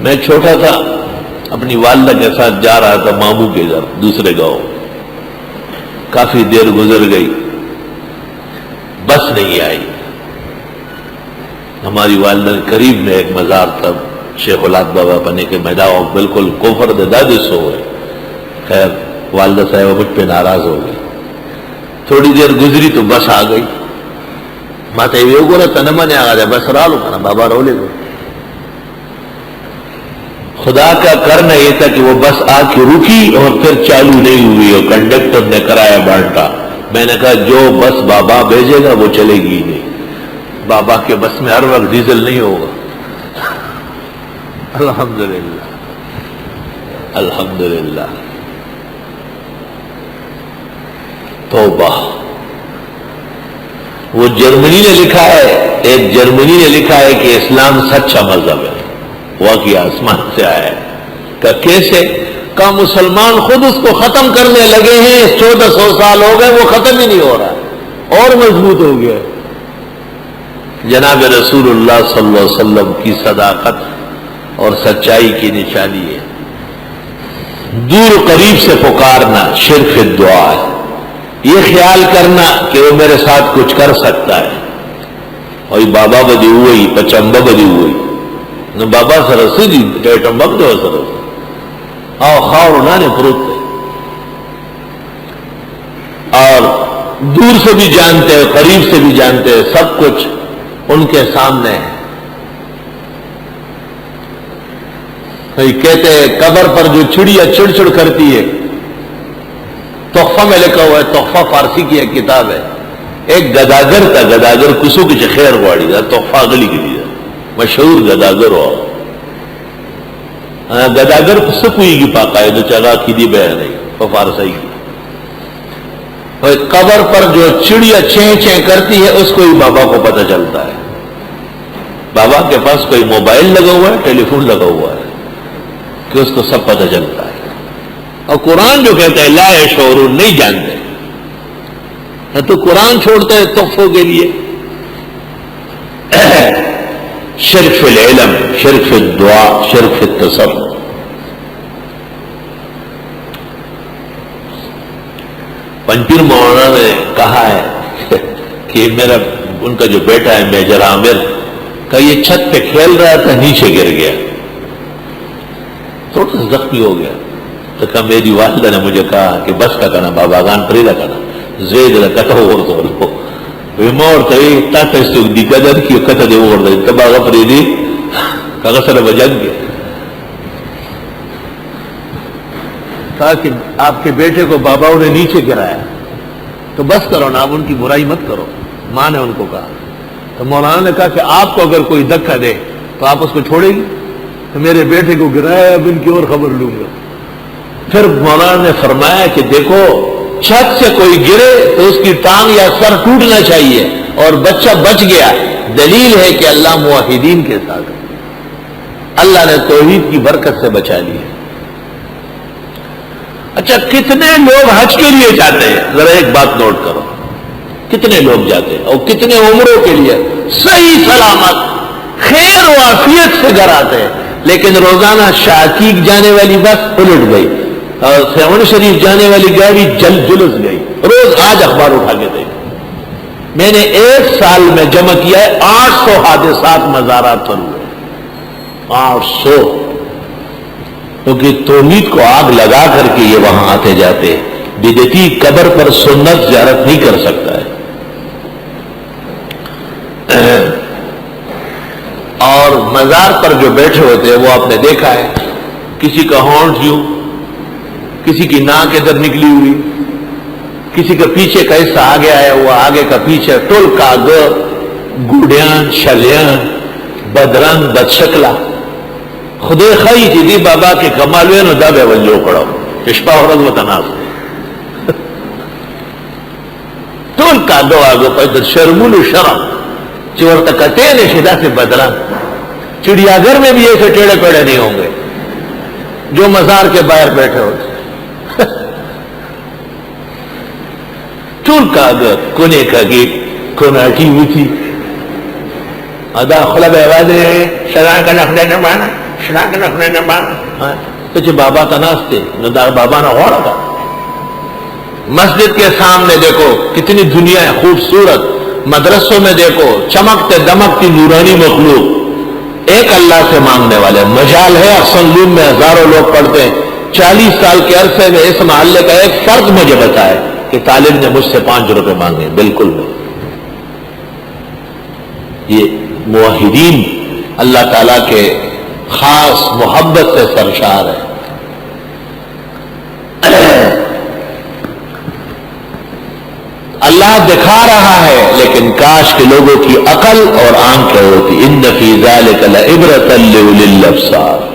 میں چھوٹا تھا، اپنی والدہ کے ساتھ جا رہا تھا ماموں کے گھر دوسرے گاؤں. کافی دیر گزر گئی، بس نہیں آئی. ہماری والدہ کے قریب میں ایک مزار تھا، شیخ اولاد بابا پنے کے میدان، بالکل کوفر دے دادے سو ہوئے. خیر والدہ صاحبہ مجھ پہ ناراض ہو گئی. تھوڑی دیر گزری تو بس آ گئی. ماتا یہ گورا تنما نے آگا جا بس رالو کنا بابا رو لے گو. خدا کا کرنا یہ تھا کہ وہ بس آ کے رکی اور پھر چالو نہیں ہوئی اور کنڈکٹر نے کرایہ بانٹا. میں نے کہا جو بس بابا بھیجے گا وہ چلے گی نہیں. بابا کے بس میں ہر وقت ڈیزل نہیں ہوگا. الحمدللہ الحمدللہ. توبہ. وہ جرمنی نے لکھا ہے، ایک جرمنی نے لکھا ہے کہ اسلام سچا مذہب ہے، واقعی آسمان سے آیا ہے. کہ کیسے؟ کہ مسلمان خود اس کو ختم کرنے لگے ہیں. 1400 سال ہو گئے وہ ختم ہی نہیں ہو رہا اور مضبوط ہو گیا. جناب رسول اللہ صلی اللہ علیہ وسلم کی صداقت اور سچائی کی نشانی ہے. دور قریب سے پکارنا شرک دعا ہے. یہ خیال کرنا کہ وہ میرے ساتھ کچھ کر سکتا ہے. اور بابا بدی ہوئی پچمبا بدی ہوئی نہ بابا سرسی ٹمبک دو سرس آؤ خاؤ نہ نے پروت. اور دور سے بھی جانتے ہیں قریب سے بھی جانتے ہیں، سب کچھ ان کے سامنے ہے. کہتے ہیں قبر پر جو چڑیا چڑ چڑ کرتی ہے، تحفہ میں لکھا ہوا ہے، تحفہ فارسی کی ایک کتاب ہے. ایک گداگر تھا، گداگر کسو کی خیر واڑی تھا، تحفہ اگلی کی دی مشہور گداگر ہو. گداگر کسو کوئی کی پاکا ہے جو چلا کی دی بہ نہیں وہ فارسی کی. قبر پر جو چڑیا چیں چیں کرتی ہے اس کو ہی بابا کو پتہ چلتا ہے. بابا کے پاس کوئی موبائل لگا ہوا ہے، ٹیلی فون لگا ہوا ہے کہ اس کو سب پتہ چلتا ہے. اور قرآن جو کہتا ہے لا یشعرون، نہیں جانتے. تو قرآن چھوڑتے ہیں تحفوں کے لیے. شرک فی العلم، شرک فی الدعا، شرک فی التصرف. پنپیر مولانا نے کہا ہے کہ میرا ان کا جو بیٹا ہے میجر عامر کا یہ چھت پہ کھیل رہا تھا، نیچے گر گیا، تھوڑا سا زخمی ہو گیا. تو کہا میری والدہ نے مجھے کہا کہ بس کا کہنا بابا گان پریدا کہنا زید کتا اور تو مور تے تاتا اس دی قدر کی کتا دے اور دے تبا غفریدی کہا سر بجن کے. کہا کہ آپ کے بیٹے کو باباؤں نے نیچے گرایا تو بس کرو نا، آپ ان کی برائی مت کرو. ماں نے ان کو کہا. تو مولانا نے کہا کہ آپ کو اگر کوئی دھکا دے تو آپ اس کو چھوڑے گی؟ تو میرے بیٹے کو گرایا، اب ان کی اور خبر لوں گا. پھر مولانا نے فرمایا کہ دیکھو چھت سے کوئی گرے تو اس کی ٹانگ یا سر ٹوٹنا چاہیے اور بچہ بچ گیا، دلیل ہے کہ اللہ موحدین کے ساتھ، اللہ نے توحید کی برکت سے بچا لیا. اچھا کتنے لوگ حج کے لیے جاتے ہیں؟ ذرا ایک بات نوٹ کرو، کتنے لوگ جاتے ہیں اور کتنے عمروں کے لیے صحیح سلامت خیر و عافیت سے گھر آتے ہیں. لیکن روزانہ شاکیق جانے والی بس الٹ گئی اور سیون شریف جانے والی گاڑی جلس گئی. روز آج اخبار اٹھا کے دے. میں نے ایک سال میں جمع کیا ہے 800 حادثات مزارات پر ہوئے. 800. کیونکہ توحید کو آگ لگا کر کے یہ وہاں آتے جاتے. بدعتی قبر پر سنت زیارت نہیں کر سکتا ہے. اور مزار پر جو بیٹھے ہوتے ہیں وہ آپ نے دیکھا ہے، کسی کا ہونٹ یوں، کسی کی ناک ادھر نکلی ہوئی، کسی کا پیچھے کا حصہ آگے آیا ہوا، آگے کا پیچھے، ٹول کاغر گوڑیاں شلیاں بدرنگ بدشکلا. خدے خائی تھی دی بابا کے کمالوے نو دا بے ونجو کڑو اشپا ورد و تناس ٹول کاغر آگو پیدر شرمول و شرم چورتا کٹے نشدہ سے بدرنگ. چڑیا گھر میں بھی ایسے ٹیڑے پیڑے نہیں ہوں گے جو مزار کے باہر بیٹھے ہوتے. ٹول کاغر کونے کا گیٹ کوناٹی ہوئی تھی ادا خلب آوازیں شران کا نخلے نمانا شراک رکھنے نہ کچھ بابا کا ناستے ندار بابا نہ ہو رہا. مسجد کے سامنے دیکھو کتنی دنیا ہے خوبصورت، مدرسوں میں دیکھو چمکتے دمکتی نورانی مخلوق، ایک اللہ سے مانگنے والے. مجال ہے احسن میں ہزاروں لوگ پڑھتے ہیں. 40 سال کے عرصے میں اس محلے کا ایک فرد مجھے بتائے کہ طالب نے مجھ سے 5 روپے مانگے. بالکل نہیں. یہ موحدین اللہ تعالیٰ کے خاص محبت سے سرشار ہے. اللہ دکھا رہا ہے لیکن کاش کے لوگوں کی عقل اور آنکھیں ہوتی. ان فی ذلک لعبرۃ لأولی الابصار.